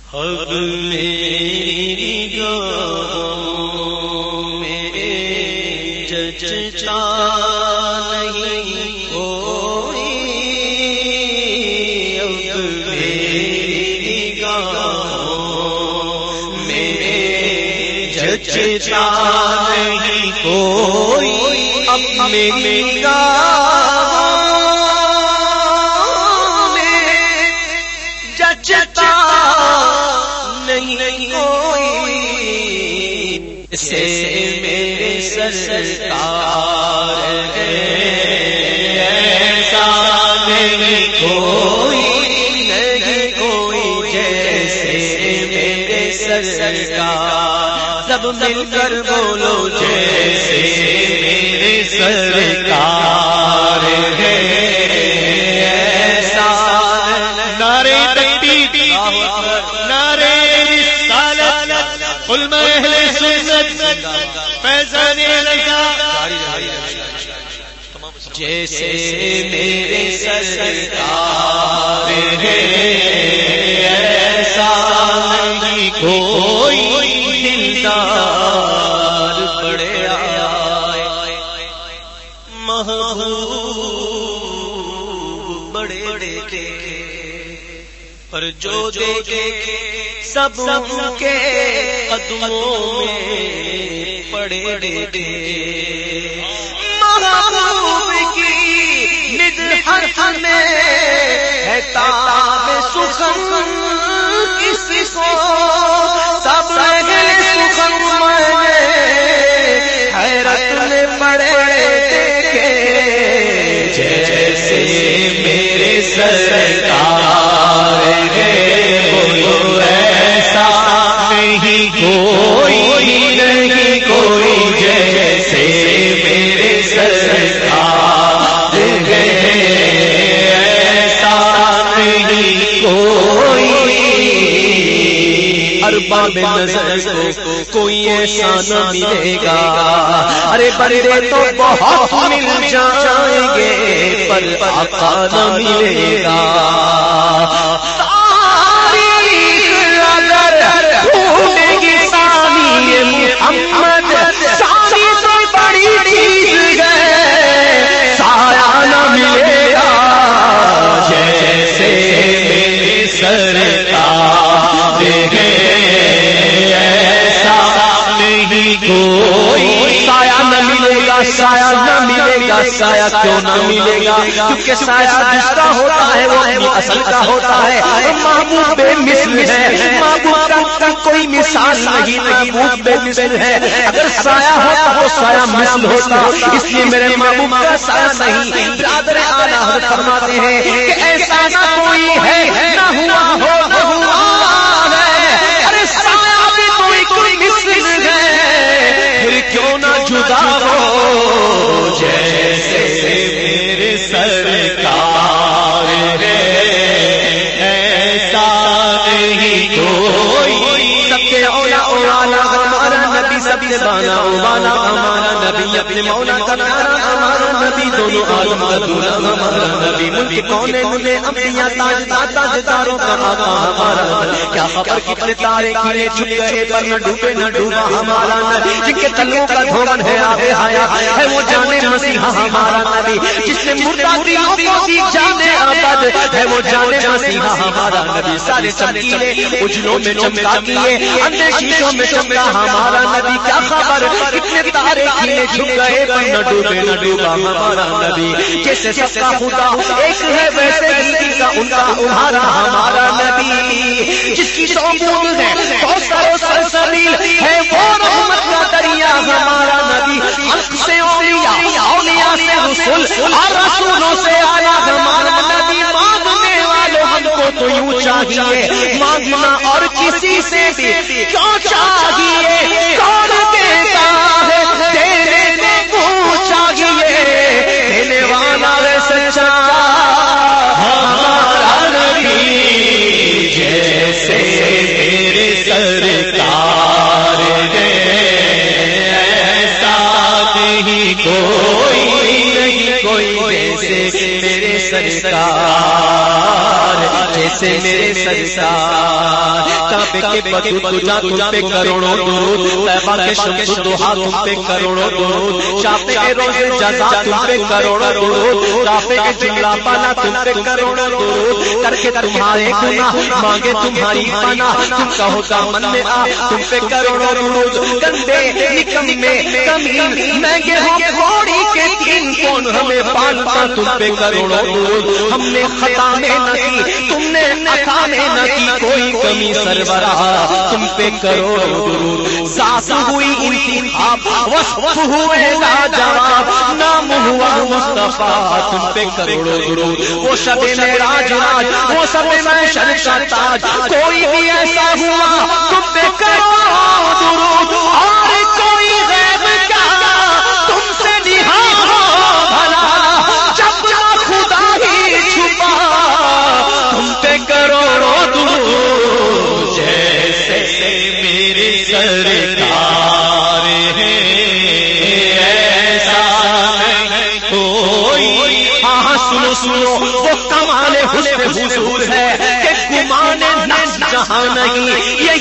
اب میری نگاہوں میں جچتا نہیں کوئی، اب میری نگاہوں میں جچتا نہیں کوئی، اب میری نگاہوں میں جچتا نہیں کوئی، سے میرے سرکار ہے، ایسا نہیں کوئی، نہیں کوئی جیسے میرے سرکار، سب مل کر بولو جیسے میرے سرکار ہے، ایسا نعرے تکبیر، نعرے علماء اہل سنت فیضان لگا، جیسے میرے سرکار ہے، ایسا نہیں کوئی دلدار بڑے آئے، محبوب بڑے دیکھے، پر جو دیکھے سب ان کے قدموں میں پڑے دیکھے، محبوب کی مدحت میں ہے تاب سخن کسی کو، سب سخن میں حیرت میں پڑے دیکھے، جیسے میرے سرکار ہے، کوئی نہیں کوئی جیسے میرے سرکار ہے، ایسا نہیں کوئی، ارباب نظر کو کوئی ایسا نہ ملے گا، ارے بندے تو بہت مل جائیں گے پر آقا نہ ملے گا، محمد سانی تو بڑی چیز ہے، سایہ نہ ملے گا جیسے میرے سرکار ہے، ایسا نہیں کوئی، سایہ نہ ملے گا، سایہ نہ ملے گا، سایہ کیوں نہ ملے گا؟ کیونکہ سایہ جس کا ہوتا ہے وہ اپنی اصل کا ہوتا ہے، محبوب بے مثل ہے، محبوب کا کوئی مثال نہیں، محبوب بے مثل ہے، اگر سایہ ہوتا وہ سایہ مثل ہوتا، اس لیے میرے محبوب کا سایہ نہیں۔ برادر اعلی حضرت فرماتے ہیں کہ ایسا نہ کوئی ہے نہ ہوا ہو نہ ہوا ہے، ارے سایہ بھی کوئی مثل ہے، پھر کیوں نہ جدا ہو جیسے میرے سرکار ہے، ایسا نہیں کوئی، سب کے اولا اولا ہمارا نبی، سب سے بالا اولا ہمارا نبی، اپنے مولا کا پیارا ہمارا نبی، دونوں عالم کا دولہ ہمارا نبی، ملک کونے ملے انبیاء تاجداروں کا آقا ہمارا نبی، کیا خبر کتنے تارے کھلے چھپ گئے پر نہ ڈوبے نہ ڈوبا ہمارا نبی، جن کے تلوں کا دھومن ہے آب حیات ہے وہ جانے مسیحا ہمارا نبی، جس نے مردہ دلوں کو دی جانے ابد ہے وہ جانے مسیحا ہمارا نبی، سارے چمکیلے اجلوں میں چمکا کیے اندھے شیشوں میں چمکا ہمارا نبی، کیا خبر کتنے تارے کھلے چھپ گئے پر نہ ڈوبے نہ ڈوبا ہمارا نبی، جیسے سب کا خدا ایک ہے ویسے ہی کا ان کا تمہارا ہمارا نبی، جس کی سو بوند ہے کوثر و سلسبیل ہے وہ رحمت کا دریا ہمارا نبی، حق سے اولیاء اولیاء سے رسول اور رسولوں سے آیا ہمارا نبی، مانگنے والوں ہم کو تو یوں چاہیے مانگنا اور کسی سے بھی کیوں چاہیے، کون دیتا ہے دینے کو چاہیے، دینے والا ہے سچا ہمارا نبی، جیسے میرے سرکار ہے، ایسا نہیں کوئی، نہیں کوئی جیسے میرے سرکار، جیسے میرے سرکار، کعبے کے بدو تجا تم پہ کروڑوں درود، طیبہ کے شمس الضحیٰ تم پہ کروڑوں درود، شافع کے روز جزا تم پہ کروڑوں درود، رافع کے جملہ پالا تم پہ کروڑوں درود، کر کے تمہارے گناہ مانگے تمہاری پناہ، تم کہو دامن میں آ تم پہ کروڑوں درود، گندے نکمے کمین مہنگے ہو گھوڑی کے تین کون ہمیں پالتا تم پہ کروڑوں درود، ہم نے خطا میں نہ کی تم نے عطا میں نہ کی کوئی کمی سربراہ تم پہ کروڑوں درود، ذات ہوئی انتخاب وصف ہوئے لاجواب نام ہوا مصطفیٰ تم پہ کروڑوں درود، وہ شب معراج وہ سب محشر کا تاج کوئی بھی ایسا ہوا تم پہ کروڑوں درود، اور کوئی غیب کا تم سے نہا ہو بھلا جب نہ خدا ہی چھپا تم پہ کروڑوں درود، جیسے میرے سرکار ہیں ایسا نہیں کوئی، ہاں سنو سنو وہ کمال حسن حضور ہے کہ گمان نفس جہاں نہیں، یہی